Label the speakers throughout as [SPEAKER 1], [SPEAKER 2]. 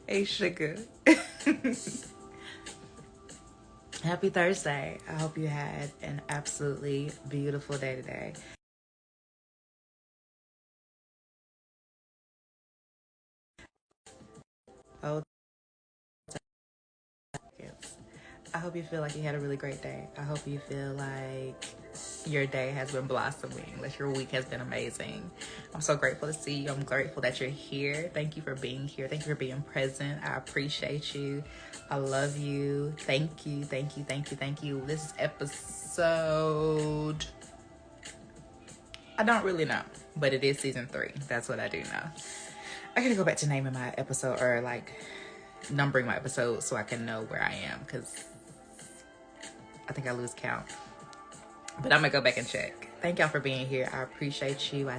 [SPEAKER 1] Hey, Sugga. Happy Thursday. I hope you had an absolutely beautiful day today. Oh, seconds. I hope you feel like you had a really great day. I hope you feel like your day has been blossoming, that your week has been amazing. I'm so grateful to see you. I'm grateful that you're here. Thank you for being here. Thank you for being present. I appreciate you. I love you. Thank you. Thank you. Thank you. Thank you. This is episode, I don't really know, but it is season 3. That's what I do know. I gotta go back to naming my episode, or like numbering my episodes, so I can know where I am, because I think I lose count. But I'm gonna go back and check. Thank y'all for being here. I appreciate you.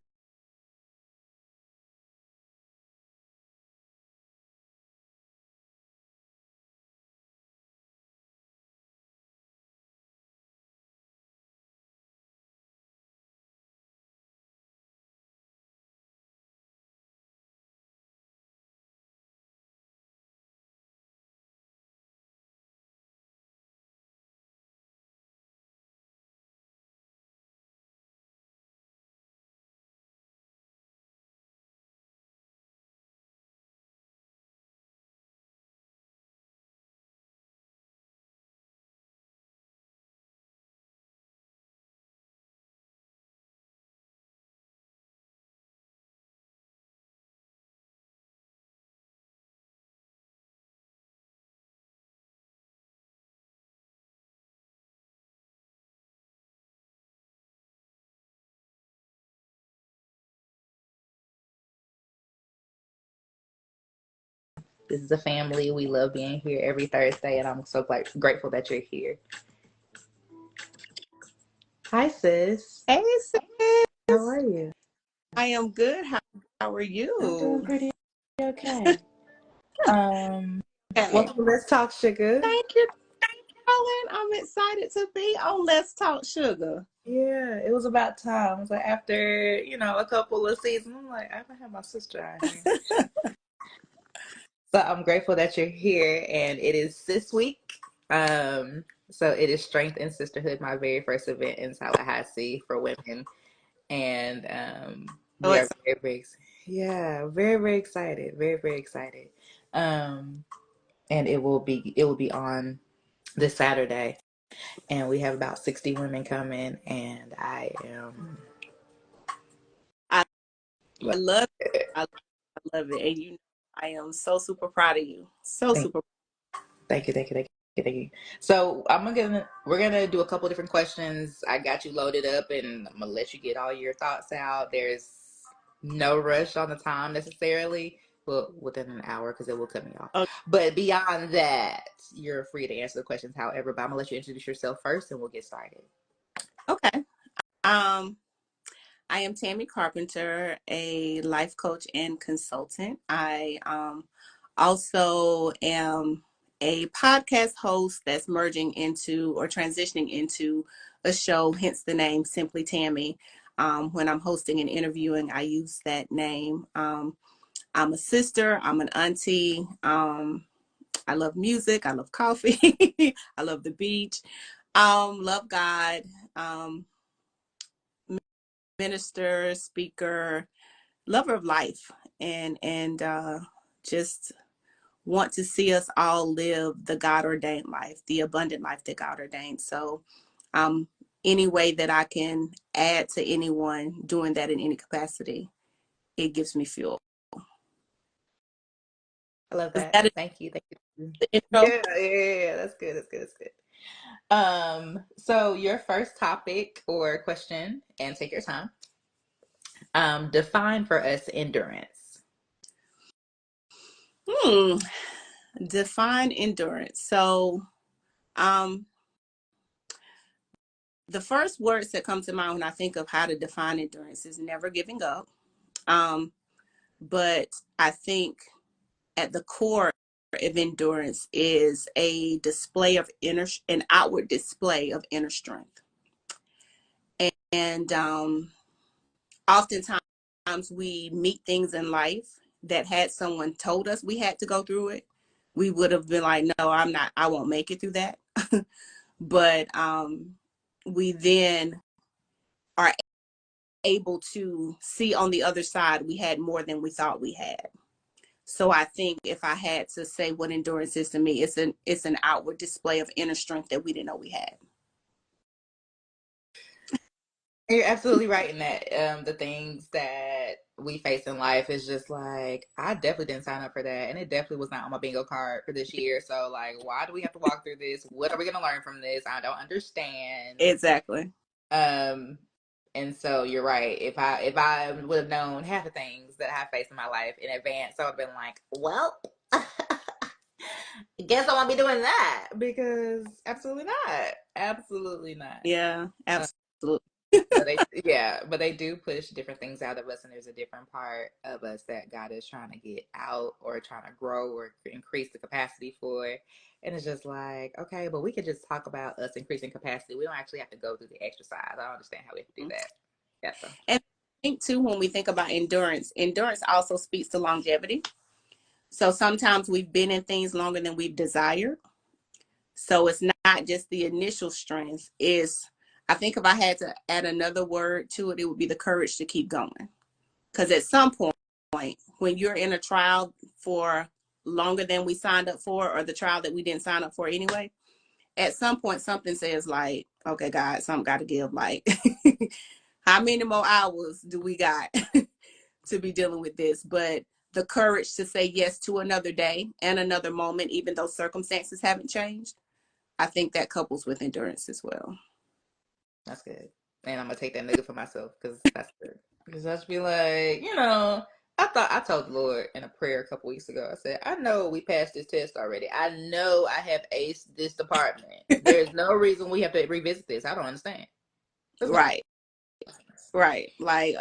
[SPEAKER 1] This is a family. We love being here every Thursday, and I'm so grateful that you're here. Hi, sis.
[SPEAKER 2] Hey
[SPEAKER 1] How
[SPEAKER 2] sis,
[SPEAKER 1] are you?
[SPEAKER 2] I am good. How are
[SPEAKER 1] I'm doing
[SPEAKER 2] you?
[SPEAKER 1] pretty okay. Um,
[SPEAKER 2] Okay.
[SPEAKER 1] Welcome to Let's Talk Sugar.
[SPEAKER 2] Thank you, darling. I'm excited to be on Let's Talk Sugar.
[SPEAKER 1] Yeah, it was about time. It was like after, a couple of seasons, I'm like, I haven't had my sister out here. So I'm grateful that you're here, and it is this week. So it is Strength and Sisterhood, my very first event in Tallahassee for women, and
[SPEAKER 2] So
[SPEAKER 1] we are
[SPEAKER 2] it's
[SPEAKER 1] very, yeah, very, very excited, very, very excited. Um, and it will be on this Saturday, and we have about 60 women coming, and I am.
[SPEAKER 2] I, I love it. I love it. And I am so super proud of you. So
[SPEAKER 1] Thank
[SPEAKER 2] super.
[SPEAKER 1] Thank you, thank you, thank you, thank you. So we're gonna do a couple different questions. I got you loaded up, and I'm gonna let you get all your thoughts out. There's no rush on the time necessarily. Well, within an hour, because it will cut me off.
[SPEAKER 2] Okay.
[SPEAKER 1] But beyond that, you're free to answer the questions however. But I'm gonna let you introduce yourself first, and we'll get started.
[SPEAKER 2] Okay. Um, I am Tammy Carpenter, a life coach and consultant. I also am a podcast host that's merging into or transitioning into a show, hence the name Simply Tammy. When I'm hosting and interviewing, I use that name. I'm a sister, I'm an auntie. I love music, I love coffee, I love the beach, love God. Um, Minister, speaker, lover of life, and just want to see us all live the God ordained life, the abundant life that God ordained. So, um, any way that I can add to anyone doing that in any capacity, it gives me fuel.
[SPEAKER 1] I love
[SPEAKER 2] Is
[SPEAKER 1] that.
[SPEAKER 2] that
[SPEAKER 1] Thank you, thank you.
[SPEAKER 2] the intro?
[SPEAKER 1] Yeah. That's good. That's good. That's good. So your first topic or question, and take your time. Define for us endurance.
[SPEAKER 2] Hmm. Define endurance. So, um, the first words that come to mind when I think of how to define endurance is never giving up. Um, but I think at the core of endurance is a display of an outward display of inner strength. And oftentimes we meet things in life that had someone told us we had to go through it, we would have been like, no, I won't make it through that. But we then are able to see on the other side we had more than we thought we had. So I think if I had to say what endurance is to me, it's an outward display of inner strength that we didn't know we had.
[SPEAKER 1] You're absolutely right in that. The things that we face in life is just like, I definitely didn't sign up for that. And it definitely was not on my bingo card for this year. So, like, why do we have to walk through this? What are we going to learn from this? I don't understand.
[SPEAKER 2] Exactly.
[SPEAKER 1] Um, and so you're right. If I would have known half the things that I face in my life in advance, I would have been like, well, guess I won't be doing that because absolutely not. Absolutely not.
[SPEAKER 2] Yeah, absolutely.
[SPEAKER 1] But they do push different things out of us, and there's a different part of us that God is trying to get out or trying to grow or increase the capacity for. And it's just like, okay, but we could just talk about us increasing capacity. We don't actually have to go through the exercise. I don't understand how we have to do that. Yeah. So.
[SPEAKER 2] And I think too, when we think about endurance, endurance also speaks to longevity. So sometimes we've been in things longer than we've desired. So it's not just the initial strength. Is I think if I had to add another word to it, it would be the courage to keep going. Because at some point, when you're in a trial for longer than we signed up for, or the trial that we didn't sign up for anyway, at some point something says like, okay, God, something got to give. Like, how many more hours do we got to be dealing with this? But the courage to say yes to another day and another moment, even though circumstances haven't changed, I think that couples with endurance as well.
[SPEAKER 1] That's good. And I'm gonna take that nigga for myself because that's good. Because I should be like, I told the Lord in a prayer a couple weeks ago. I said, I know we passed this test already. I know I have aced this department. There's no reason we have to revisit this. I don't understand.
[SPEAKER 2] Right, right. Like,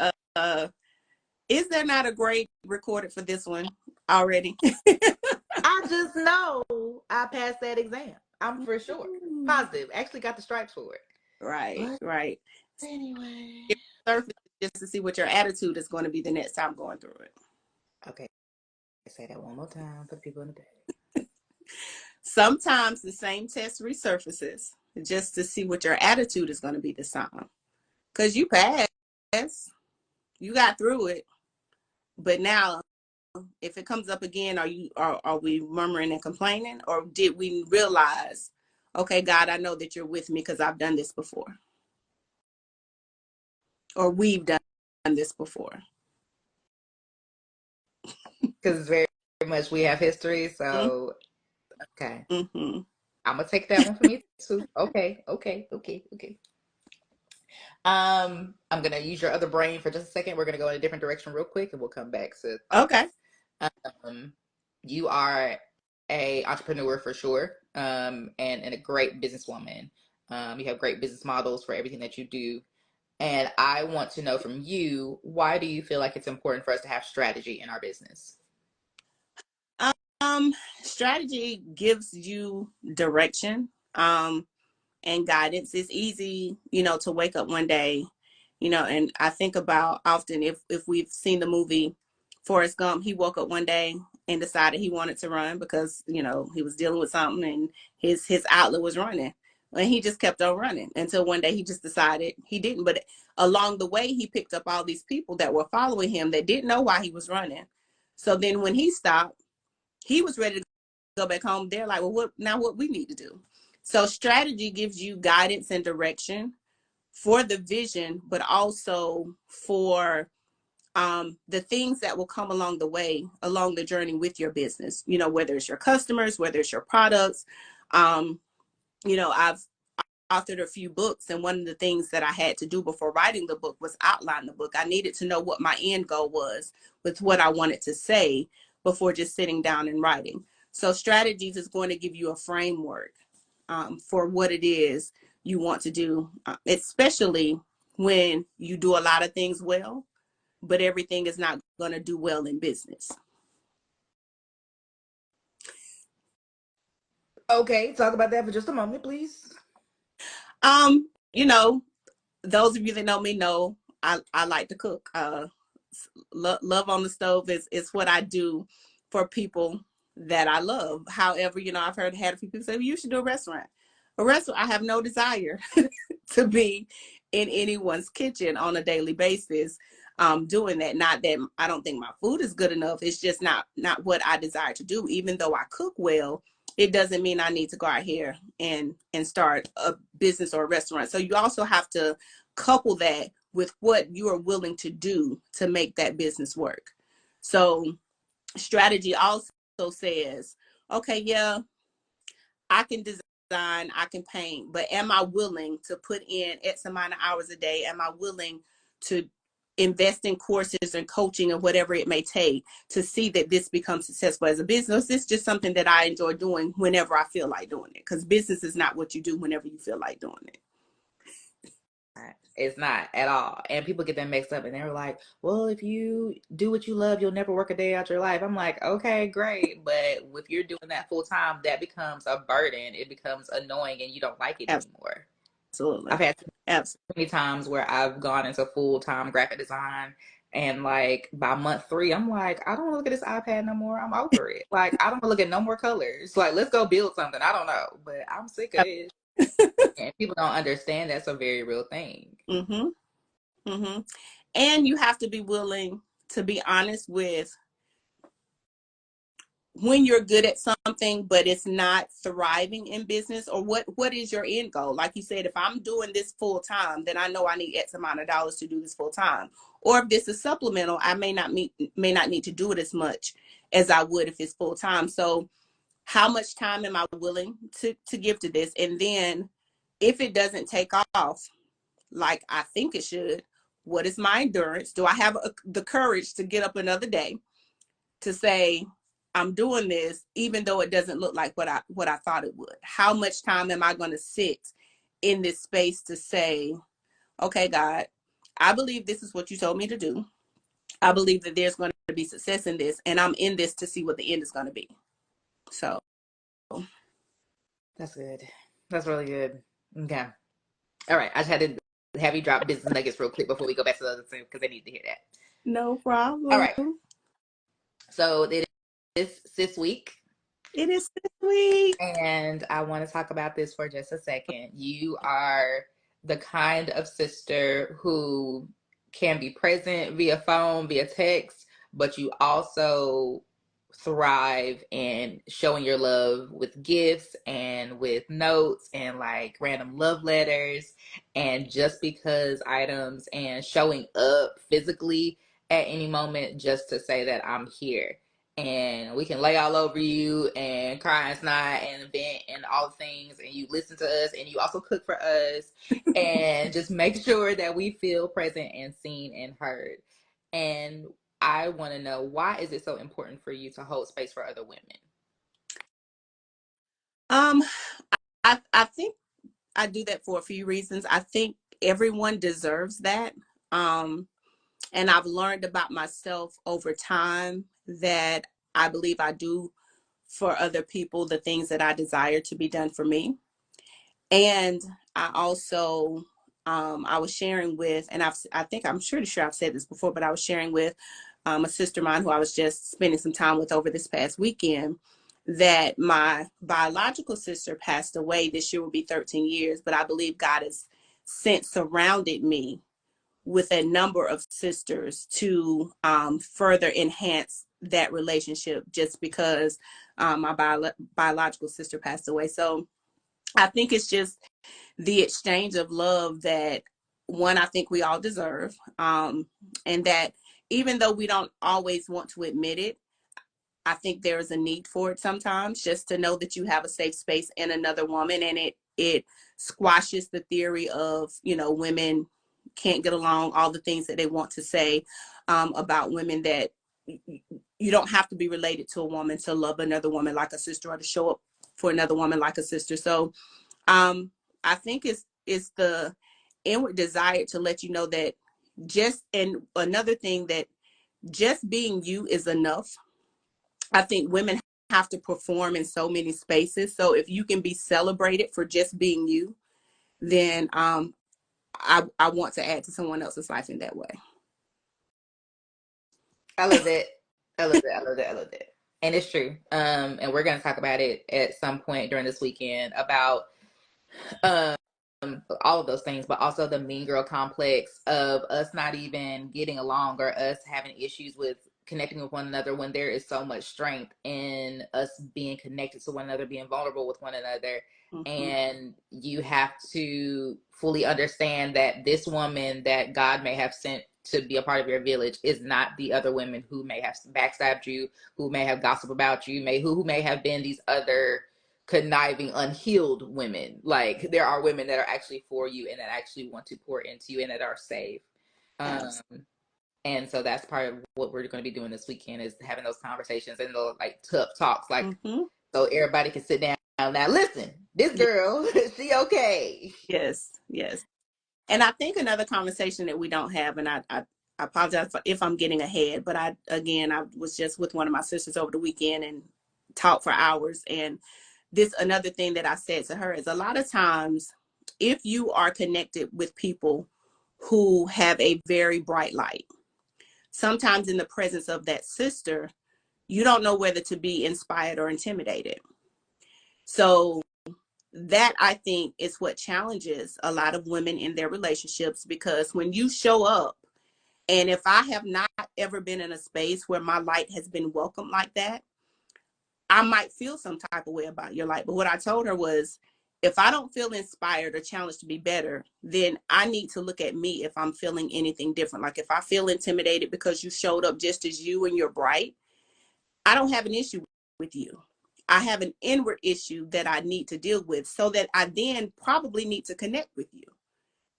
[SPEAKER 2] is there not a grade recorded for this one already?
[SPEAKER 1] I just know I passed that exam. I'm for sure positive. Actually, got the stripes for it.
[SPEAKER 2] Right,
[SPEAKER 1] But
[SPEAKER 2] right.
[SPEAKER 1] anyway,
[SPEAKER 2] Surface just to see what your attitude is going to be the next time going through it.
[SPEAKER 1] okay. Say that one more time for the people in the back.
[SPEAKER 2] Sometimes the same test resurfaces just to see what your attitude is going to be this time. Because you passed, you got through it. But now, if it comes up again, are we murmuring and complaining? Or did we realize, okay, God, I know that you're with me because I've done this before? Or we've done this before?
[SPEAKER 1] Because very much we have history. So, okay.
[SPEAKER 2] Mm-hmm.
[SPEAKER 1] I'm going to take that one for me too. Okay. I'm gonna use your other brain for just a second. We're gonna go in a different direction real quick, and we'll come back to
[SPEAKER 2] Okay.
[SPEAKER 1] um, you are a entrepreneur for sure, and a great businesswoman. You have great business models for everything that you do, and I want to know from you, why do you feel like it's important for us to have strategy in our business?
[SPEAKER 2] Um, Strategy gives you direction. And guidance. It's easy, to wake up one day, and I think about often if we've seen the movie Forrest Gump, he woke up one day and decided he wanted to run because, he was dealing with something and his outlet was running. And he just kept on running until one day he just decided he didn't. But along the way, he picked up all these people that were following him that didn't know why he was running. So then when he stopped, he was ready to go back home. They're like, well, what we need to do? So strategy gives you guidance and direction for the vision, but also for the things that will come along the way, along the journey with your business, whether it's your customers, whether it's your products. I've authored a few books, and one of the things that I had to do before writing the book was outline the book. I needed to know what my end goal was with what I wanted to say before just sitting down and writing. So strategies is going to give you a framework for what it is you want to do, especially when you do a lot of things well, but everything is not going to do well in business.
[SPEAKER 1] Okay, talk about that for just a moment, please.
[SPEAKER 2] Um, you know, those of you that know me know I like to cook. love on the stove is what I do for people that I love. However, I've had a few people say, well, you should do a restaurant. I have no desire to be in anyone's kitchen on a daily basis, doing that. Not that I don't think my food is good enough. It's just not what I desire to do. Even though I cook well, it doesn't mean I need to go out here and start a business or a restaurant. So you also have to couple that with what you are willing to do to make that business work. So strategy also says, okay, yeah, I can design, I can paint, but am I willing to put in X amount of hours a day? Am I willing to invest in courses and coaching and whatever it may take to see that this becomes successful as a business? It's just something that I enjoy doing whenever I feel like doing it, because business is not what you do whenever you feel like doing it.
[SPEAKER 1] It's not at all. And people get that mixed up and they're like, well, if you do what you love, you'll never work a day out your life. I'm like, okay, great. But if you're doing that full time, that becomes a burden. It becomes annoying and you don't like it anymore.
[SPEAKER 2] Absolutely.
[SPEAKER 1] I've had so many times where I've gone into full time graphic design, and like by month 3, I'm like, I don't want to look at this iPad no more. I'm over it. Like, I don't want to look at no more colors. Like, let's go build something. I don't know. But I'm sick of this. And people don't understand that's a very real thing.
[SPEAKER 2] Mm-hmm. Mm-hmm. And you have to be willing to be honest with when you're good at something, but it's not thriving in business, or what is your end goal? Like you said, if I'm doing this full time, then I know I need X amount of dollars to do this full time. Or if this is supplemental, I may not need to do it as much as I would if it's full time. So how much time am I willing to give to this? And then if it doesn't take off like I think it should, what is my endurance? Do I have the courage to get up another day to say, I'm doing this, even though it doesn't look like what I thought it would? How much time am I going to sit in this space to say, okay, God, I believe this is what you told me to do. I believe that there's going to be success in this, and I'm in this to see what the end is going to be. So
[SPEAKER 1] that's good. That's really good. Okay. All right. I just had to have you drop business nuggets real quick before we go back to the other thing, because they need to hear that.
[SPEAKER 2] No problem.
[SPEAKER 1] All right. So it is this week.
[SPEAKER 2] It is this week.
[SPEAKER 1] And I want to talk about this for just a second. You are the kind of sister who can be present via phone, via text, but you also thrive in showing your love with gifts and with notes and like random love letters and just because items and showing up physically at any moment just to say that I'm here. And we can lay all over you and cry and snot and vent and all the things, and you listen to us and you also cook for us and just make sure that we feel present and seen and heard. And I want to know, why is it so important for you to hold space for other women?
[SPEAKER 2] I think I do that for a few reasons. I think everyone deserves that. And I've learned about myself over time that I believe I do for other people the things that I desire to be done for me. And I also, I was sharing with, and I'm pretty sure I've said this before, but I was sharing with a sister of mine who I was just spending some time with over this past weekend, that my biological sister passed away. This year will be 13 years, but I believe God has since surrounded me with a number of sisters to further enhance that relationship, just because my biological sister passed away. So I think it's just the exchange of love that, one, I think we all deserve. And that even though we don't always want to admit it, I think there is a need for it sometimes, just to know that you have a safe space in another woman. And it squashes the theory of, women can't get along, all the things that they want to say about women, that you don't have to be related to a woman to love another woman like a sister, or to show up for another woman like a sister. So I think it's the inward desire to let you know that and another thing, that just being you is enough. I think women have to perform in so many spaces. So if you can be celebrated for just being you, then I want to add to someone else's life in that way.
[SPEAKER 1] I love that. I love that. I love that. I love that. And it's true. And we're gonna talk about it at some point during this weekend about um all of those things, but also the mean girl complex of us not even getting along or us having issues with connecting with one another when there is so much strength in us being connected to one another, being vulnerable with one another.
[SPEAKER 2] Mm-hmm.
[SPEAKER 1] And you have to fully understand that this woman that God may have sent to be a part of your village is not the other women who may have backstabbed you, who may have gossiped about you, who may have been these other conniving, unhealed women. Like there are women that are actually for you and that actually want to pour into you and that are safe. Um, and so that's part of what we're going to be doing this weekend is having those conversations and the like tough talks, like
[SPEAKER 2] Mm-hmm.
[SPEAKER 1] so everybody can sit down. Now listen, this girl, she okay.
[SPEAKER 2] Yes, yes. And I think another conversation that we don't have, and I apologize if I'm getting ahead, but I was just with one of my sisters over the weekend and talked for hours. And this another thing that I said to her is a lot of times, if you are connected with people who have a very bright light, sometimes in the presence of that sister, you don't know whether to be inspired or intimidated. So that I think is what challenges a lot of women in their relationships, because when you show up, and if I have not ever been in a space where my light has been welcomed like that, I might feel some type of way about your light. But what I told her was, if I don't feel inspired or challenged to be better, then I need to look at me if I'm feeling anything different. Like if I feel intimidated because you showed up just as you and you're bright, I don't have an issue with you. I have an inward issue that I need to deal with, so that I then probably need to connect with you.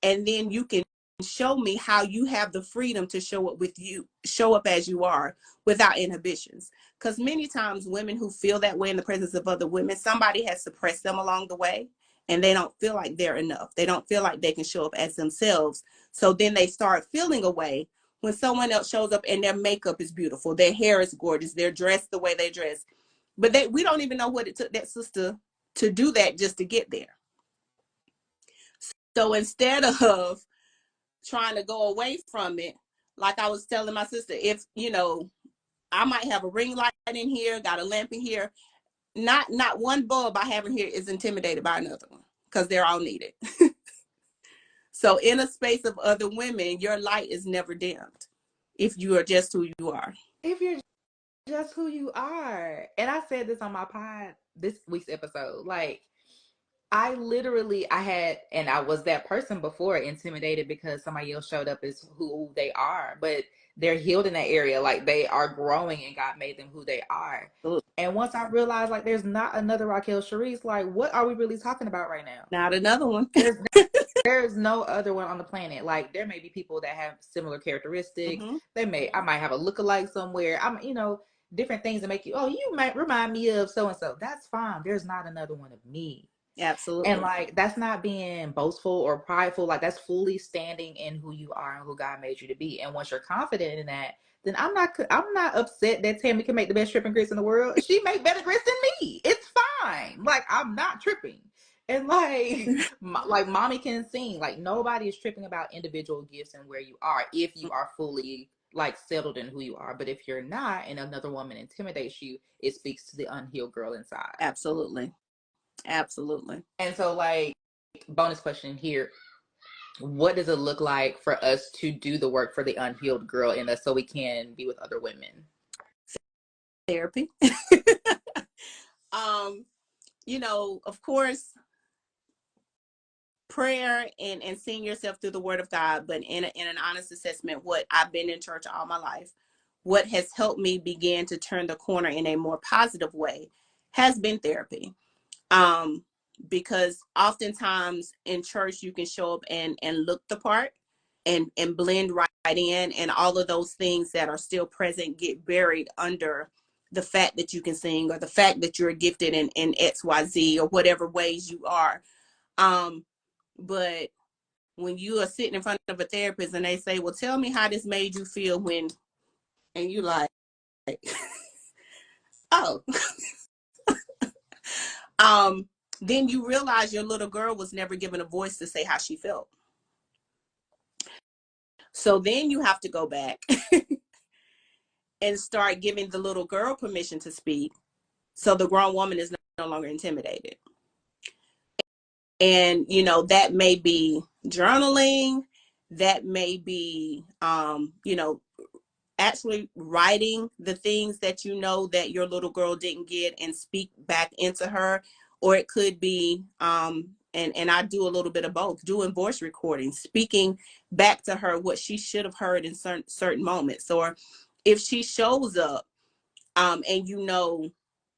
[SPEAKER 2] And then you can show me how you have the freedom to show up as you are without inhibitions. Because many times women who feel that way in the presence of other women, somebody has suppressed them along the way and they don't feel like they're enough. They don't feel like they can show up as themselves. So then they start feeling a way when someone else shows up and their makeup is beautiful, their hair is gorgeous, they're dressed the way they dress. But we don't even know what it took that sister to do that just to get there. So instead of trying to go away from it, like I was telling my sister, if I might have a ring light in here, got a lamp in here, not one bulb I have in here is intimidated by another one, because they're all needed. So in a space of other women, your light is never dimmed if you are just who you are.
[SPEAKER 1] If you're just who you are. And I said this on my pod this week's episode. Like I had, and I was that person before, intimidated because somebody else showed up as who they are, but they're healed in that area. Like they are growing and God made them who they are. And once I realized like there's not another Racquel Cherise, like what are we really talking about right now?
[SPEAKER 2] Not another one.
[SPEAKER 1] There's no other one on the planet. Like there may be people that have similar characteristics.
[SPEAKER 2] Mm-hmm.
[SPEAKER 1] I might have a lookalike somewhere. Different things that make you, oh, you might remind me of so and so. That's fine. There's not another one of me.
[SPEAKER 2] Absolutely.
[SPEAKER 1] And like that's not being boastful or prideful. Like that's fully standing in who you are and who God made you to be. And once you're confident in that, then I'm not upset that Tammy can make the best tripping grits in the world. She make better grits than me. It's fine. Like I'm not tripping. And like mommy can sing. Like nobody is tripping about individual gifts and where you are if you are fully like settled in who you are. But if you're not and another woman intimidates you, it speaks to the unhealed girl inside.
[SPEAKER 2] Absolutely. Absolutely.
[SPEAKER 1] And so like bonus question here, what does it look like for us to do the work for the unhealed girl in us so we can be with other women?
[SPEAKER 2] Therapy. Of course, prayer and seeing yourself through the word of God, but in an honest assessment, what I've been in church all my life, what has helped me begin to turn the corner in a more positive way has been therapy. Because oftentimes in church you can show up and look the part and blend right in, and all of those things that are still present get buried under the fact that you can sing or the fact that you're gifted in XYZ or whatever ways you are. But when you are sitting in front of a therapist and they say, well, tell me how this made you feel when, and you like, oh, then you realize your little girl was never given a voice to say how she felt. So then you have to go back and start giving the little girl permission to speak, so the grown woman is no longer intimidated. And, you know, that may be journaling, that may be, you know, actually writing the things that you know that your little girl didn't get and speak back into her. Or it could be, and I do a little bit of both, doing voice recordings, speaking back to her what she should have heard in certain moments. Or if she shows up, and you know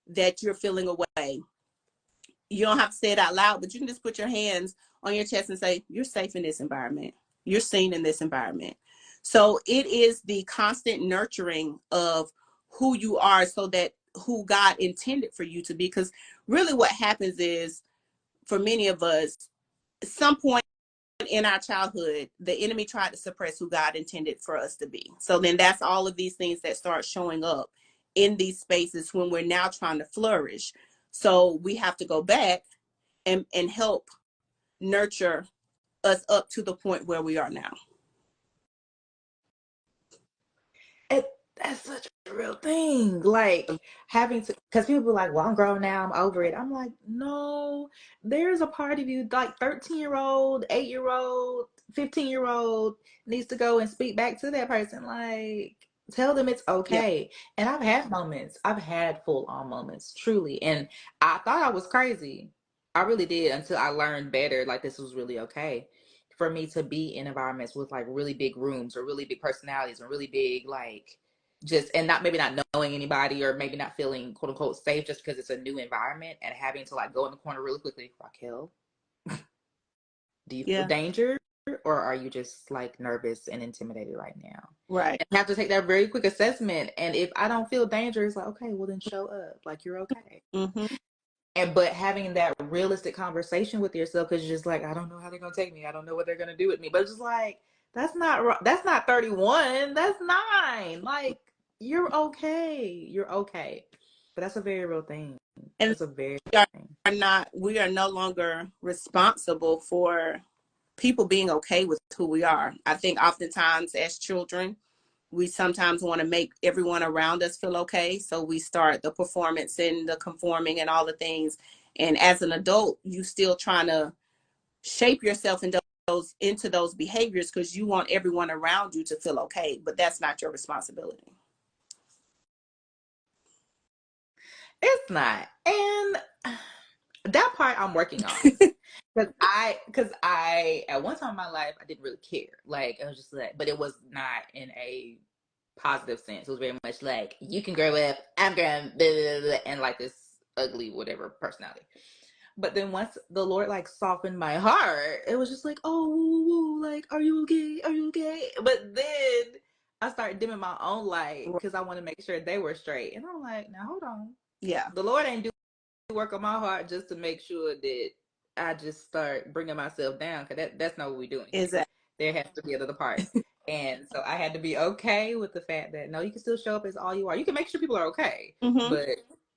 [SPEAKER 2] that you're feeling away, you don't have to say it out loud, but you can just put your hands on your chest and say, you're safe in this environment. You're seen in this environment. So it is the constant nurturing of who you are, so that who God intended for you to be. Because really what happens is, for many of us, at some point in our childhood, the enemy tried to suppress who God intended for us to be. So then that's all of these things that start showing up in these spaces when we're now trying to flourish. So we have to go back and help nurture us up to the point where we are now.
[SPEAKER 1] That's such a real thing. Like having to, because people be like, well, I'm grown now, I'm over it. I'm like, no, there's a part of you, like 13-year-old, 8-year-old, 15-year-old needs to go and speak back to that person. Like, tell them it's
[SPEAKER 2] Yeah.
[SPEAKER 1] okay. And I've had moments, I've had full on moments, truly. And I thought I was crazy. I really did, until I learned better. Like, this was really okay for me to be in environments with like really big rooms or really big personalities and really big, like, just, and not, maybe not knowing anybody, or maybe not feeling quote unquote safe just because it's a new environment, and having to like go in the corner really quickly. Racquel, do you feel danger, or are you just like nervous and intimidated right now?
[SPEAKER 2] Right.
[SPEAKER 1] And have to take that very quick assessment. And if I don't feel danger, it's like, okay, well then show up, like you're okay.
[SPEAKER 2] Mm-hmm.
[SPEAKER 1] And but having that realistic conversation with yourself, because you're just like, I don't know how they're gonna take me, I don't know what they're gonna do with me. But it's just like, that's not 31, that's 9. Like, you're okay, you're okay. But that's a very real thing.
[SPEAKER 2] And
[SPEAKER 1] That's a very
[SPEAKER 2] we are no longer responsible for people being okay with who we are. I think oftentimes as children, we sometimes want to make everyone around us feel okay. So we start the performance and the conforming and all the things. And as an adult, you still trying to shape yourself into those behaviors because you want everyone around you to feel okay. But that's not your responsibility.
[SPEAKER 1] It's not. And that part I'm working on. Because I at one time in my life, I didn't really care. Like, I was just like, but it was not in a positive sense. It was very much like, you can grow up, I'm growing, blah, blah, blah, and like this ugly whatever personality. But then once the Lord like softened my heart, it was just like, oh, woo, woo, like, are you okay? Are you okay? But then I started dimming my own light because I want to make sure they were straight. And I'm like, now hold on.
[SPEAKER 2] Yeah.
[SPEAKER 1] The Lord ain't do work on my heart just to make sure that I just start bringing myself down, because that's not what we're doing here.
[SPEAKER 2] Exactly.
[SPEAKER 1] There has to be another part. And so I had to be okay with the fact that, no, you can still show up as all you are. You can make sure people are okay, but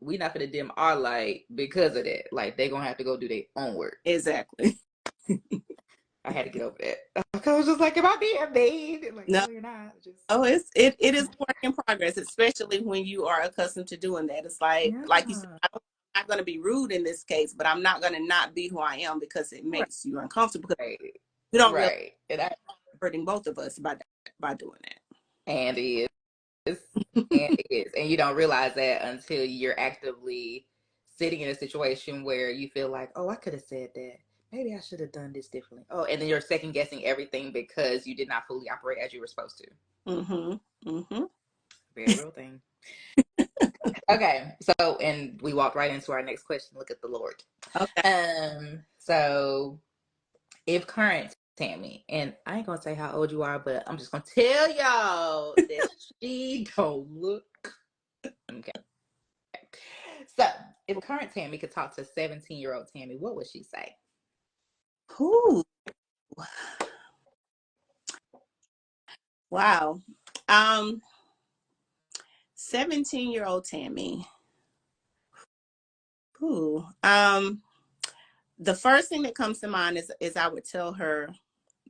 [SPEAKER 1] we're not going to dim our light because of that. Like, they're going to have to go do their own work.
[SPEAKER 2] Exactly.
[SPEAKER 1] I had to get over that. I was just like, am I being mean? Like, no, you're not.
[SPEAKER 2] It is work in progress, especially when you are accustomed to doing that. It's like you said, I'm not going to be rude in this case, but I'm not going to not be who I am because it makes you uncomfortable. Because you don't really, and I hurting both of us by doing that.
[SPEAKER 1] And it is. And it is. And you don't realize that until you're actively sitting in a situation where you feel like, oh, I could have said that. Maybe I should have done this differently. Oh, and then you're second guessing everything because you did not fully operate as you were supposed to. Very real thing. Okay, so, and we walked right into our next question. Look at the Lord.
[SPEAKER 2] Okay.
[SPEAKER 1] So if current Tammy, and I ain't gonna say how old you are, but I'm just gonna tell y'all that she don't look okay. So if current Tammy could talk to 17-year-old Tammy, what would she say?
[SPEAKER 2] Ooh. Wow. 17-year-old Tammy. Ooh. The first thing that comes to mind is I would tell her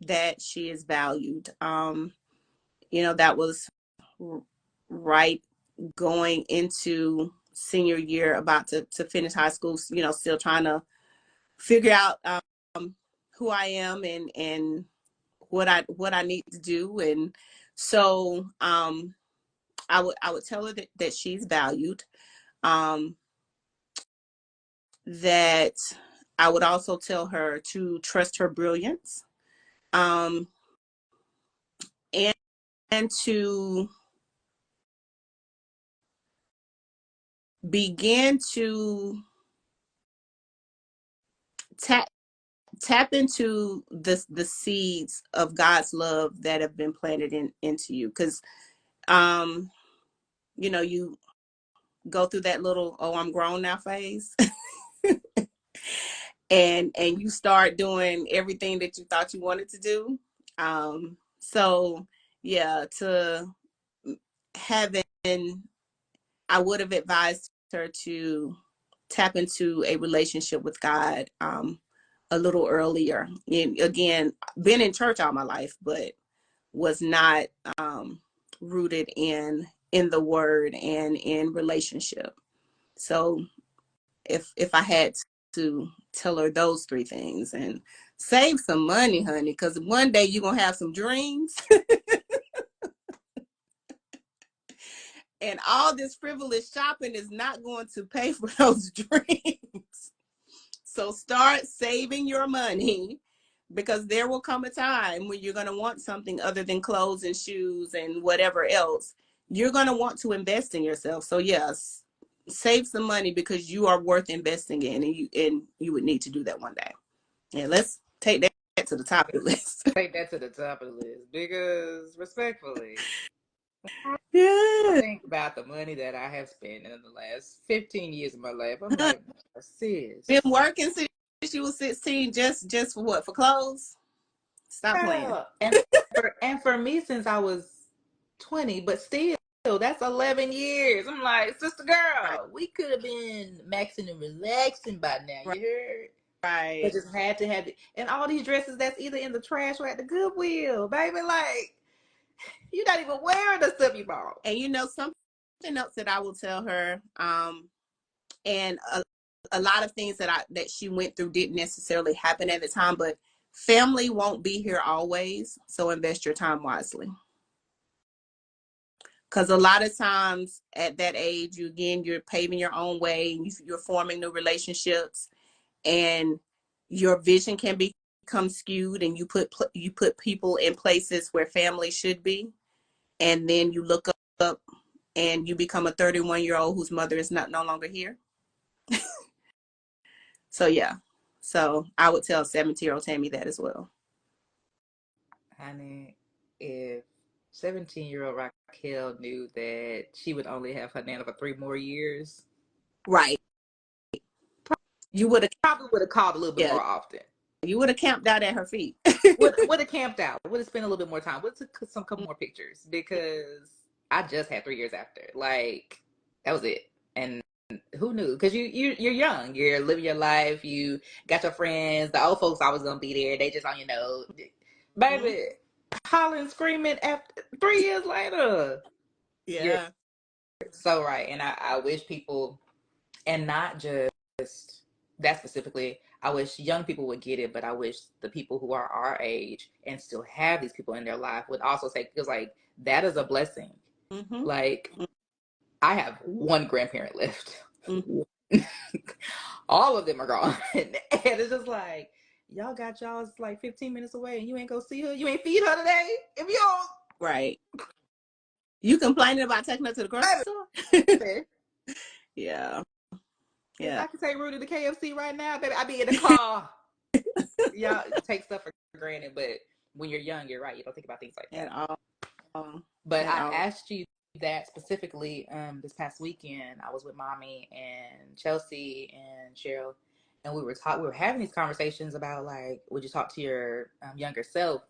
[SPEAKER 2] that she is valued. You know, that was right going into senior year, about to finish high school, still trying to figure out who I am and what I need to do. And so I would tell her that she's valued, that I would also tell her to trust her brilliance, and to begin to tap into the seeds of God's love that have been planted into you. Because you go through that little, oh, I'm grown now phase. and you start doing everything that you thought you wanted to do. So yeah, to having, I would have advised her to tap into a relationship with God a little earlier. And again, been in church all my life, but was not rooted in the word and in relationship. So if I had to tell her those three things, and save some money, honey, because one day you're gonna have some dreams. And all this frivolous shopping is not going to pay for those dreams. So start saving your money, because there will come a time when you're going to want something other than clothes and shoes and whatever else. You're going to want to invest in yourself. So yes, save some money, because you are worth investing in, and you would need to do that one day. Yeah, let's take that to the top of the list.
[SPEAKER 1] Take that to the top of the list, because respectfully, I
[SPEAKER 2] Yeah.
[SPEAKER 1] think about the money that I have spent in the last 15 years of my life. I'm like,
[SPEAKER 2] Been
[SPEAKER 1] sis,
[SPEAKER 2] working since you was 16, just for what? For clothes? Stop playing.
[SPEAKER 1] girl. And for me, since I was 20, but still, that's 11 years. I'm like, sister
[SPEAKER 2] Right.
[SPEAKER 1] girl, we could have been maxing and relaxing by now.
[SPEAKER 2] Right.
[SPEAKER 1] You heard? But
[SPEAKER 2] Right.
[SPEAKER 1] just had to have it. And all these dresses that's either in the trash or at the Goodwill, baby. Like, you're not even wearing the stuff you bought.
[SPEAKER 2] And something else that I will tell her, and a lot of things that she went through didn't necessarily happen at the time, but family won't be here always. So invest your time wisely. Because a lot of times at that age, you're paving your own way, and you're forming new relationships, and your vision can become skewed, and you put people in places where family should be, and then you look up and you become a 31-year-old whose mother is no longer here. So yeah, so I would tell 17-year-old Tammy that as well.
[SPEAKER 1] Honey, if 17-year-old Racquel knew that she would only have her nana for 3 more years,
[SPEAKER 2] Right. You would have,
[SPEAKER 1] probably would have called a little bit
[SPEAKER 2] yeah,
[SPEAKER 1] more often.
[SPEAKER 2] you would have camped out at her feet.
[SPEAKER 1] Would have camped out. Would have spent a little bit more time. Would have took some couple more pictures, because I just had 3 years after. Like, that was it. And who knew? Because you're young. You're living your life. You got your friends. The old folks always gonna be there. They just on your nose, baby. Hollering, screaming after 3 years later. You're
[SPEAKER 2] Yeah.
[SPEAKER 1] so right. And I wish people, and not just that specifically, I wish young people would get it, but I wish the people who are our age and still have these people in their life would also take, because like, that is a blessing.
[SPEAKER 2] Mm-hmm.
[SPEAKER 1] Like, I have one grandparent left.
[SPEAKER 2] Mm-hmm.
[SPEAKER 1] All of them are gone. And it's just like, y'all got y'all's like 15 minutes away and you ain't go see her. You ain't feed her today. If you don't,
[SPEAKER 2] Right. You complaining about taking her to the grocery store?
[SPEAKER 1] baby,
[SPEAKER 2] Yeah.
[SPEAKER 1] if
[SPEAKER 2] Yeah.
[SPEAKER 1] I could take Rudy to KFC right now, baby, I'd be in the car. Y'all take stuff for granted, but when you're young, you're right. You don't think about things like that.
[SPEAKER 2] At all.
[SPEAKER 1] But
[SPEAKER 2] At
[SPEAKER 1] I
[SPEAKER 2] all.
[SPEAKER 1] asked you that specifically this past weekend. I was with Mommy and Chelsea and Cheryl, and we were having these conversations about, like, would you talk to your younger self,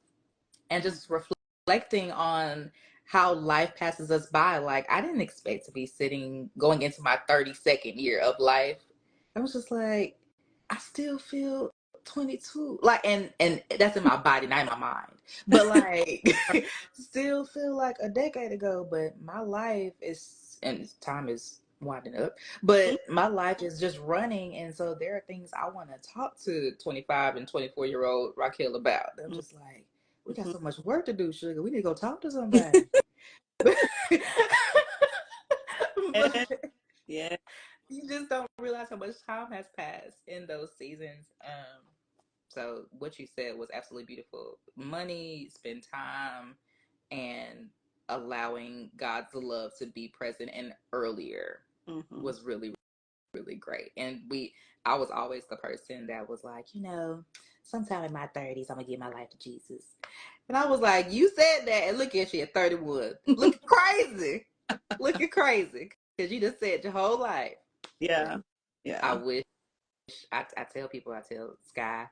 [SPEAKER 1] and just reflecting on how life passes us by. Like, I didn't expect to be going into my 32nd year of life. I was just like, I still feel 22. Like, and that's in my body, not in my mind. But like, still feel like a decade ago. But my life is and time is winding up, but my life is just running. And so there are things I want to talk to 25 and 24-year-old Racquel about. I'm just like, we got so much work to do, Sugga. We need to go talk to somebody. But
[SPEAKER 2] Yeah. Yeah.
[SPEAKER 1] you just don't realize how much time has passed in those seasons. So what you said was absolutely beautiful. Money, spend time, and allowing God's love to be present and earlier was really, really great. And I was always the person that was like, sometime in my 30s, I'm gonna give my life to Jesus. And I was like, you said that, and look at you at 31. Looking crazy. Looking crazy. Because you just said your whole life.
[SPEAKER 2] Yeah.
[SPEAKER 1] I wish, I tell people, I tell Sky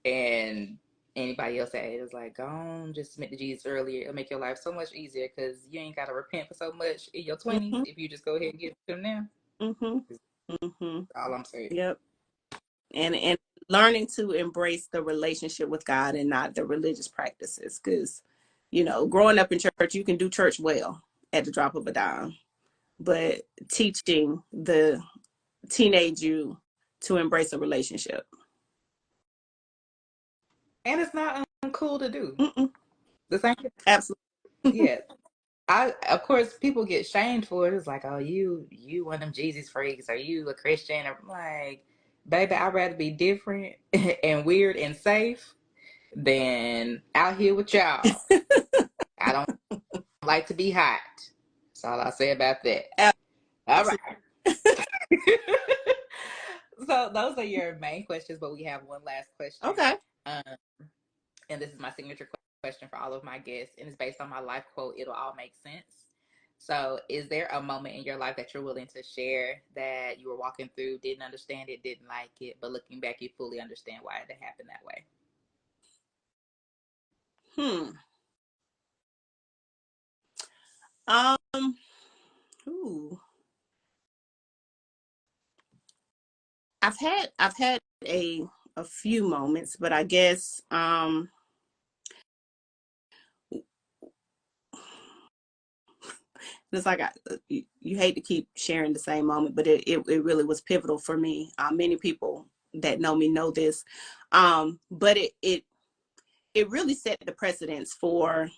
[SPEAKER 1] and anybody else that is like, go on, just submit to Jesus earlier. It'll make your life so much easier because you ain't got to repent for so much in your 20s if you just go ahead and give them now. All I'm saying.
[SPEAKER 2] Yep. And learning to embrace the relationship with God and not the religious practices. Because, growing up in church, you can do church well at the drop of a dime. But teaching the teenage you to embrace a relationship.
[SPEAKER 1] And it's not uncool to do. The same.
[SPEAKER 2] Absolutely.
[SPEAKER 1] Yeah. Of course, people get shamed for it. It's like, oh, you one of them Jesus freaks. Are you a Christian? I'm like, baby, I'd rather be different and weird and safe than out here with y'all. I don't like to be hot. That's all I say about that. All right. So those are your main questions, but we have one last question.
[SPEAKER 2] Okay.
[SPEAKER 1] And this is my signature question for all of my guests, and it's based on my life quote, "It'll all make sense." So is there a moment in your life that you're willing to share that you were walking through, didn't understand it, didn't like it, but looking back, you fully understand why it happened that way?
[SPEAKER 2] Ooh. I've had a few moments, but I guess it's like you hate to keep sharing the same moment, but it really was pivotal for me. Many people that know me know this, but it really set the precedence for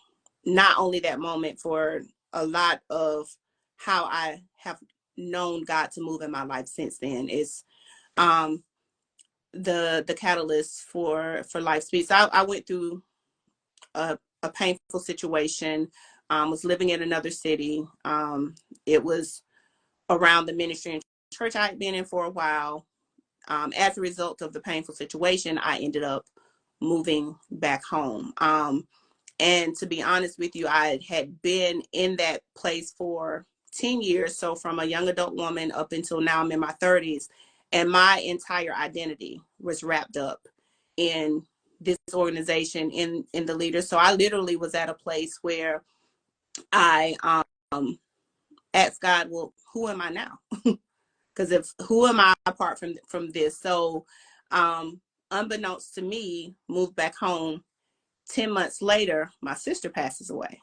[SPEAKER 2] not only that moment, for a lot of how I have known God to move in my life since then. It's the catalyst for life speed. So I went through a painful situation. Was living in another city. It was around the ministry and church I had been in for a while. As a result of the painful situation, I ended up moving back home. And to be honest with you, I had been in that place for 10 years. So from a young adult woman up until now, I'm in my 30s. And my entire identity was wrapped up in this organization, in the leaders. So I literally was at a place where I asked God, well, who am I now? Because who am I apart from this? So unbeknownst to me, moved back home. 10 months later, my sister passes away.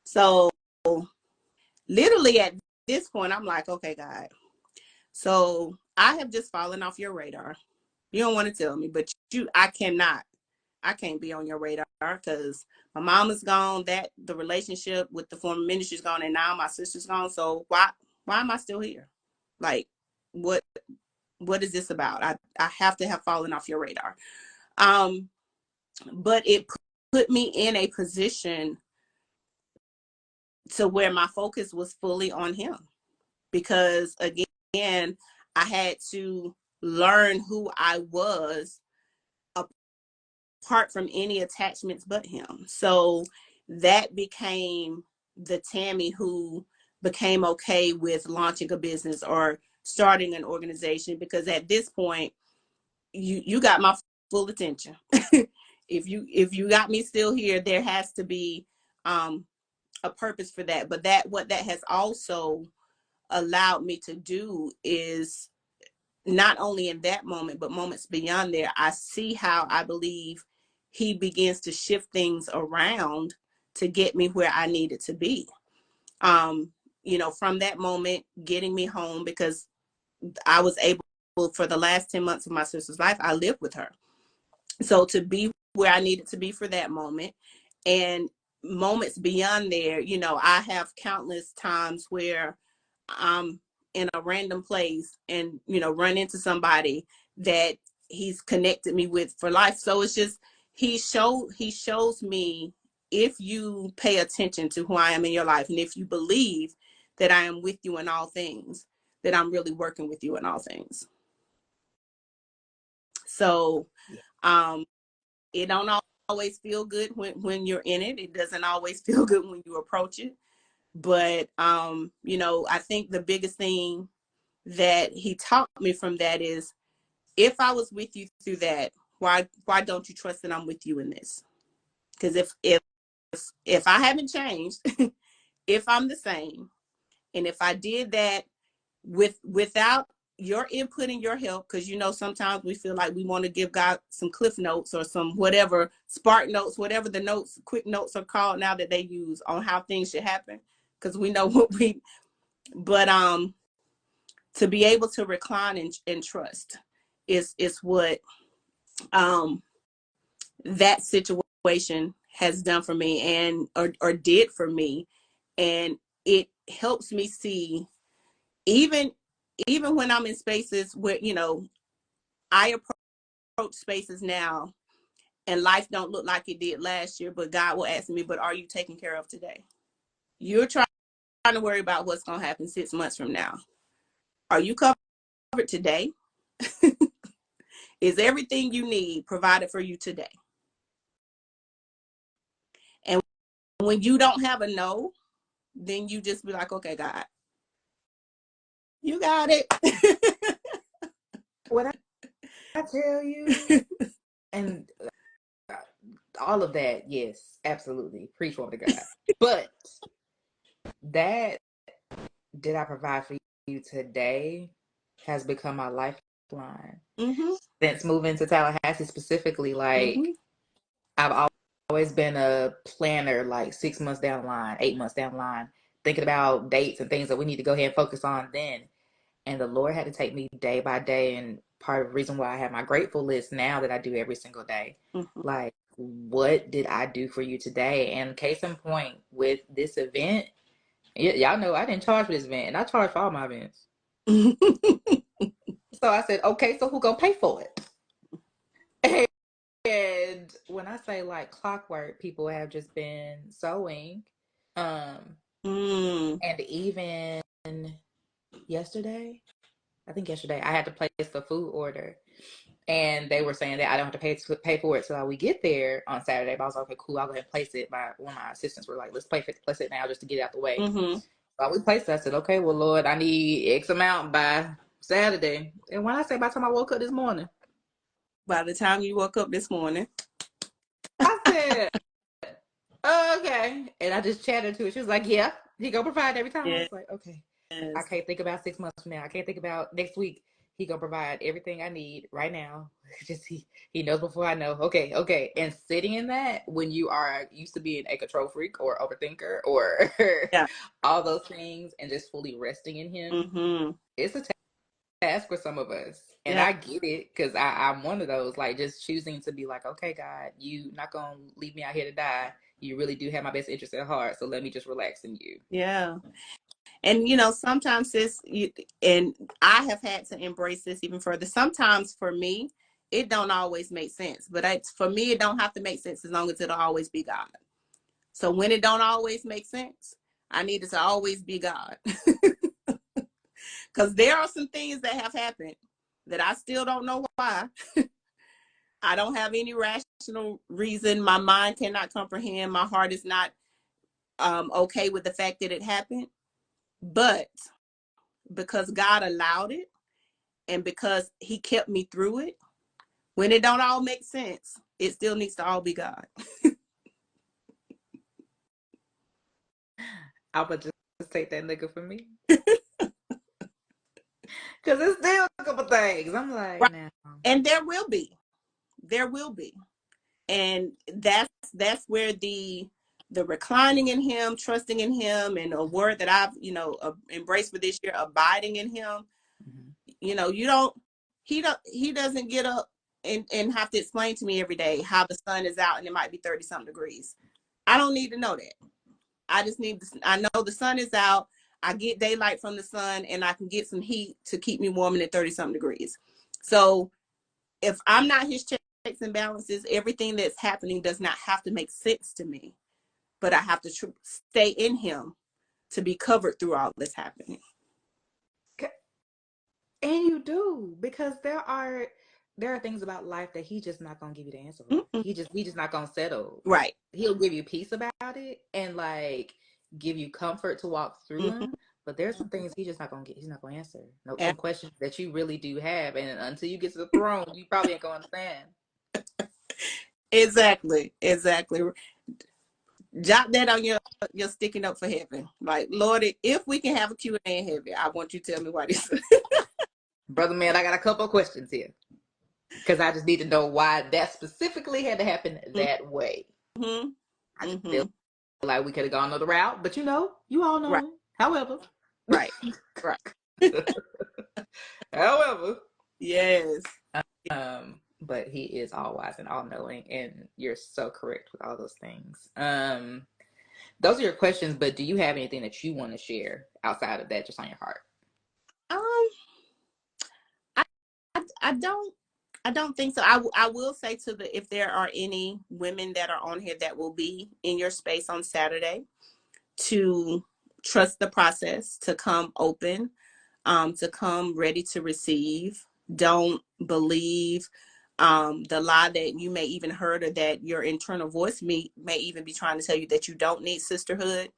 [SPEAKER 2] So literally at this point, I'm like, okay, God. So I have just fallen off your radar. You don't want to tell me, but I can't be on your radar because my mom is gone, that the relationship with the former ministry is gone, and now my sister's gone. So why am I still here? Like, what is this about? I have to have fallen off your radar. But it put me in a position to where my focus was fully on him, because again, I had to learn who I was apart from any attachments but him. So that became the Tammy who became okay with launching a business or starting an organization, because at this point, you got my full attention. If you got me still here, there has to be a purpose for that. But what that has also allowed me to do is, not only in that moment, but moments beyond there, I see how I believe he begins to shift things around to get me where I needed to be. from that moment, getting me home, because I was able, for the last 10 months of my sister's life, I lived with her. So to be where I needed to be for that moment, and moments beyond there, I have countless times where I'm in a random place and, run into somebody that he's connected me with for life. So it's just, he shows me, if you pay attention to who I am in your life, and if you believe that I am with you in all things, that I'm really working with you in all things. So, it don't always feel good when you're in it. It doesn't always feel good when you approach it. But, I think the biggest thing that he taught me from that is, if I was with you through that, why don't you trust that I'm with you in this? Because if I haven't changed, if I'm the same, and if I did that without your input and your help, because sometimes we feel like we want to give God some cliff notes or some whatever, spark notes, whatever the notes, quick notes are called now that they use on how things should happen, because we know but to be able to recline and trust is what that situation has done for me, and or did for me. And it helps me see, even when I'm in spaces where, I approach spaces now and life don't look like it did last year, but God will ask me, but are you taken care of today? You're trying to worry about what's going to happen 6 months from now. Are you covered today? Is everything you need provided for you today? And when you don't have a no, then you just be like, okay, God, you got it.
[SPEAKER 1] What I tell you, and all of that, yes, absolutely. Preach, woman of God. But that, did I provide for you today, has become my lifeline.
[SPEAKER 2] Mm-hmm.
[SPEAKER 1] Since moving to Tallahassee specifically, like,
[SPEAKER 2] Mm-hmm.
[SPEAKER 1] I've always been a planner, like 6 months down the line, 8 months down the line, thinking about dates and things that we need to go ahead and focus on then. And the Lord had to take me day by day. And part of the reason why I have my grateful list now that I do every single day,
[SPEAKER 2] Mm-hmm.
[SPEAKER 1] like, what did I do for you today? And case in point, with this event, y'all know I didn't charge for this event, and I charge for all my events. So I said, okay, so who gonna pay for it? And when I say like clockwork, people have just been sewing. And even yesterday, I think yesterday, I had to place the food order. And they were saying that I don't have to pay for it till we get there on Saturday. But I was like, okay, cool, I'll go ahead and place it. One of my assistants were like, let's place it now just to get it out the way.
[SPEAKER 2] Mm-hmm.
[SPEAKER 1] So we placed it. I said, okay, well, Lord, I need X amount by Saturday. And when I say by the time I woke up this morning,
[SPEAKER 2] By the time you woke up this morning,
[SPEAKER 1] I said, okay. And I just chatted to her. She was like, yeah, he gonna provide every time. I
[SPEAKER 2] yes.
[SPEAKER 1] was like, okay. I can't think about 6 months from now. I can't think about next week. He gonna provide everything I need right now. Just he knows before I know. Okay. And sitting in that, when you are used to being a control freak or overthinker or
[SPEAKER 2] Yeah.
[SPEAKER 1] all those things, and just fully resting in him,
[SPEAKER 2] Mm-hmm.
[SPEAKER 1] it's a task for some of us. And
[SPEAKER 2] Yeah.
[SPEAKER 1] I get it, because I'm one of those, like, just choosing to be like, okay, God, you not gonna leave me out here to die. You really do have my best interest at heart, so let me just relax in you.
[SPEAKER 2] Yeah. And sometimes and I have had to embrace this even further. Sometimes for me, it don't always make sense, but for me, it don't have to make sense as long as it'll always be God. So when it don't always make sense, I need it to always be God. Because there are some things that have happened that I still don't know why. I don't have any rational reason. My mind cannot comprehend. My heart is not okay with the fact that it happened. But because God allowed it, and because he kept me through it, when it don't all make sense, it still needs to all be God.
[SPEAKER 1] I would just take that nigga for me. Because it's still a couple things. I'm like,
[SPEAKER 2] Right.
[SPEAKER 1] now.
[SPEAKER 2] And there will be. And that's where the the reclining in him, trusting in him, and a word that I've, embraced for this year, abiding in him.
[SPEAKER 1] Mhm.
[SPEAKER 2] He doesn't get up and have to explain to me every day how the sun is out and it might be 30 something degrees. I don't need to know that. I know the sun is out. I get daylight from the sun, and I can get some heat to keep me warm at 30 something degrees. So if I'm not his checks and balances, everything that's happening does not have to make sense to me, but I have to stay in him to be covered through all this happening.
[SPEAKER 1] And you do, because there are things about life that he's just not gonna give you the answer for.
[SPEAKER 2] Mm-mm.
[SPEAKER 1] We just not gonna settle.
[SPEAKER 2] Right.
[SPEAKER 1] He'll give you peace about it and like give you comfort to walk through
[SPEAKER 2] Mm-hmm.
[SPEAKER 1] them. But there's some things he's just not gonna get. He's not gonna answer. No,
[SPEAKER 2] And
[SPEAKER 1] some questions that you really do have, and until you get to the throne, you probably ain't gonna understand.
[SPEAKER 2] exactly. Jot that on your sticky note for heaven. Like, Lord, if we can have a Q&A in heaven, I want you to tell me why this.
[SPEAKER 1] Brother man, I got a couple of questions here. Because I just need to know why that specifically had to happen that way.
[SPEAKER 2] Mm-hmm.
[SPEAKER 1] I just
[SPEAKER 2] Mm-hmm.
[SPEAKER 1] feel like we could have gone another route, but you all
[SPEAKER 2] Right.
[SPEAKER 1] know. However.
[SPEAKER 2] Right.
[SPEAKER 1] However.
[SPEAKER 2] Yes.
[SPEAKER 1] But he is all wise and all knowing, and you're so correct with all those things. Those are your questions, but do you have anything that you want to share outside of that, just on your heart?
[SPEAKER 2] I don't think so. I will say if there are any women that are on here that will be in your space on Saturday, to trust the process, to come open, to come ready to receive. Don't believe the lie that you may even heard, or that your internal voice may even be trying to tell you that you don't need sisterhood,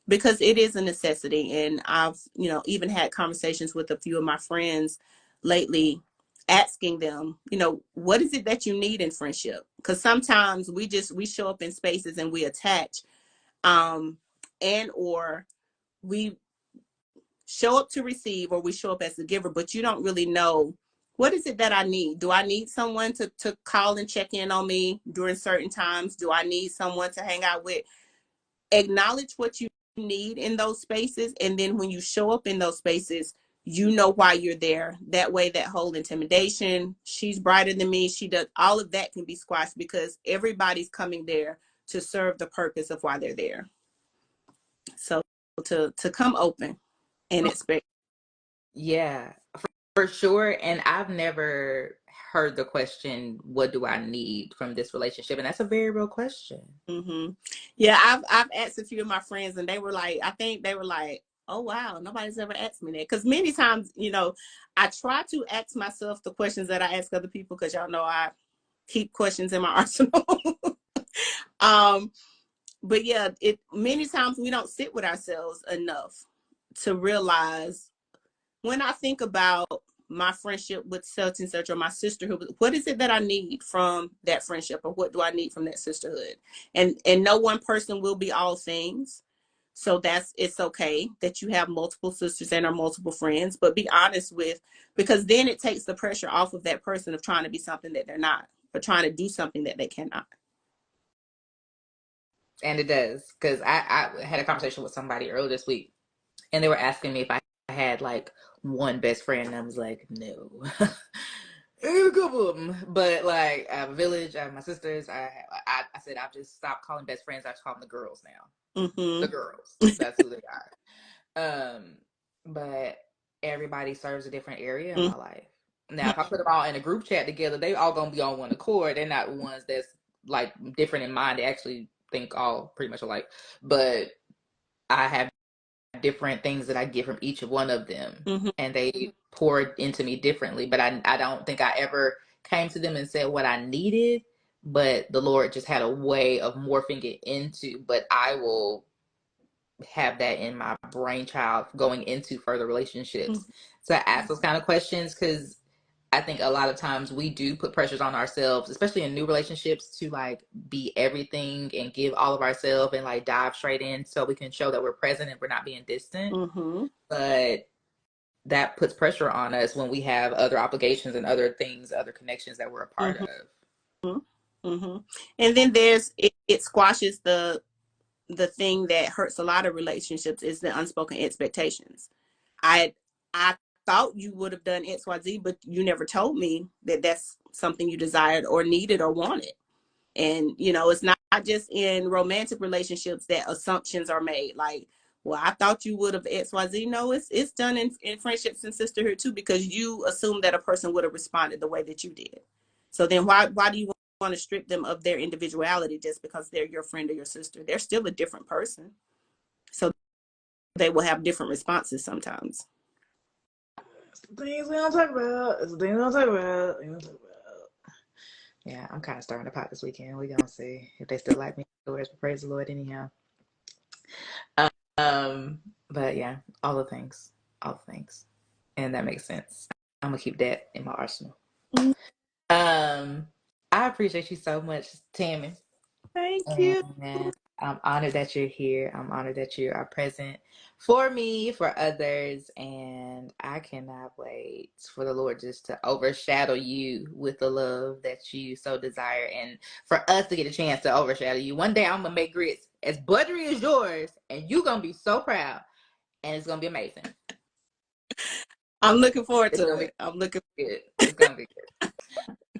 [SPEAKER 2] because it is a necessity. And I've, even had conversations with a few of my friends lately, asking them, what is it that you need in friendship? Because sometimes we show up in spaces and we attach, and or we show up to receive, or we show up as a giver, but you don't really know, what is it that I need? Do I need someone to call and check in on me during certain times? Do I need someone to hang out with? Acknowledge what you need in those spaces, and then when you show up in those spaces, you know why you're there. That way, that whole intimidation, she's brighter than me, she does, all of that can be squashed, because everybody's coming there to serve the purpose of why they're there. So to come open and expect.
[SPEAKER 1] Yeah, for sure. And I've never heard the question, what do I need from this relationship? And that's a very real question.
[SPEAKER 2] Mm-hmm. Yeah, I've asked a few of my friends, and they were like, I think they were like, oh wow, nobody's ever asked me that. Because many times, I try to ask myself the questions that I ask other people, because y'all know I keep questions in my arsenal. But yeah, many times we don't sit with ourselves enough to realize, when I think about my friendship with such and such, or my sisterhood, what is it that I need from that friendship, or what do I need from that sisterhood? And no one person will be all things. So it's okay that you have multiple sisters and or multiple friends, but be honest because then it takes the pressure off of that person of trying to be something that they're not, or trying to do something that they cannot.
[SPEAKER 1] And it does, because I had a conversation with somebody earlier this week, and they were asking me if I had like one best friend, and I was like, no. A couple of them, but like I have a village, I have my sisters. I said I've just stopped calling best friends. I just call them the girls now.
[SPEAKER 2] Mm-hmm.
[SPEAKER 1] The girls, that's who they are. But everybody serves a different area in my life. Now, if I put them all in a group chat together, they all gonna be on one accord. They're not ones that's like different in mind. They actually think all pretty much alike, but I have different things that I get from each one of them,
[SPEAKER 2] Mm-hmm.
[SPEAKER 1] and they poured into me differently. But I don't think I ever came to them and said what I needed, but the Lord just had a way of morphing it into, but I will have that in my brainchild going into further relationships.
[SPEAKER 2] Mm-hmm.
[SPEAKER 1] So I ask those kind of questions, because I think a lot of times we do put pressures on ourselves, especially in new relationships, to like be everything and give all of ourselves and like dive straight in, so we can show that we're present and we're not being distant.
[SPEAKER 2] Mm-hmm.
[SPEAKER 1] But that puts pressure on us when we have other obligations and other things, other connections that we're a part
[SPEAKER 2] Mm-hmm.
[SPEAKER 1] of.
[SPEAKER 2] Mm-hmm. And then it squashes the the thing that hurts a lot of relationships is the unspoken expectations. I thought you would have done XYZ, but you never told me that that's something you desired or needed or wanted. And, you know, it's not just in romantic relationships that assumptions are made. Like, well, I thought you would have XYZ. No, it's done in friendships and sisterhood too, because you assume that a person would have responded the way that you did. So then why do you want to strip them of their individuality just because they're your friend or your sister? They're still a different person. So they will have different responses sometimes.
[SPEAKER 1] Things we don't talk about. It's the things we don't talk about. We don't talk about. Yeah, I'm kind of starting to pop this weekend. We gonna see if they still like me afterwards. But praise the Lord, anyhow. But yeah, all the things, and that makes sense. I'm gonna keep that in my arsenal. Um, I appreciate you so much, Tammy.
[SPEAKER 2] Thank you.
[SPEAKER 1] And I'm honored that you're here. I'm honored that you are present for me, for others, and I cannot wait for the Lord just to overshadow you with the love that you so desire, and for us to get a chance to overshadow you. One day I'm gonna make grits as buttery as yours, and you're gonna be so proud, and it's gonna be amazing.
[SPEAKER 2] I'm looking forward
[SPEAKER 1] It's
[SPEAKER 2] to
[SPEAKER 1] gonna
[SPEAKER 2] it. I'm looking.
[SPEAKER 1] be good. It's gonna be good.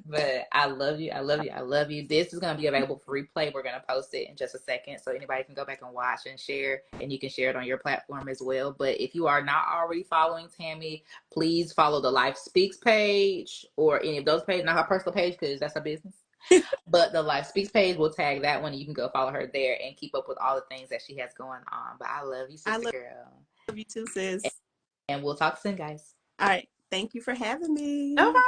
[SPEAKER 1] But I love you. I love you. I love you. This is going to be available for replay. We're going to post it in just a second. So anybody can go back and watch and share. And you can share it on your platform as well. But if you are not already following Tammy, please follow the Life Speaks page or any of those pages. Not her personal page because that's her business. But the Life Speaks page will tag that one. And you can go follow her there and keep up with all the things that she has going on. But I love you,
[SPEAKER 2] I
[SPEAKER 1] sister girl.
[SPEAKER 2] love you too, sis.
[SPEAKER 1] And we'll talk soon, guys.
[SPEAKER 2] All right. Thank you for having me.
[SPEAKER 1] No problem.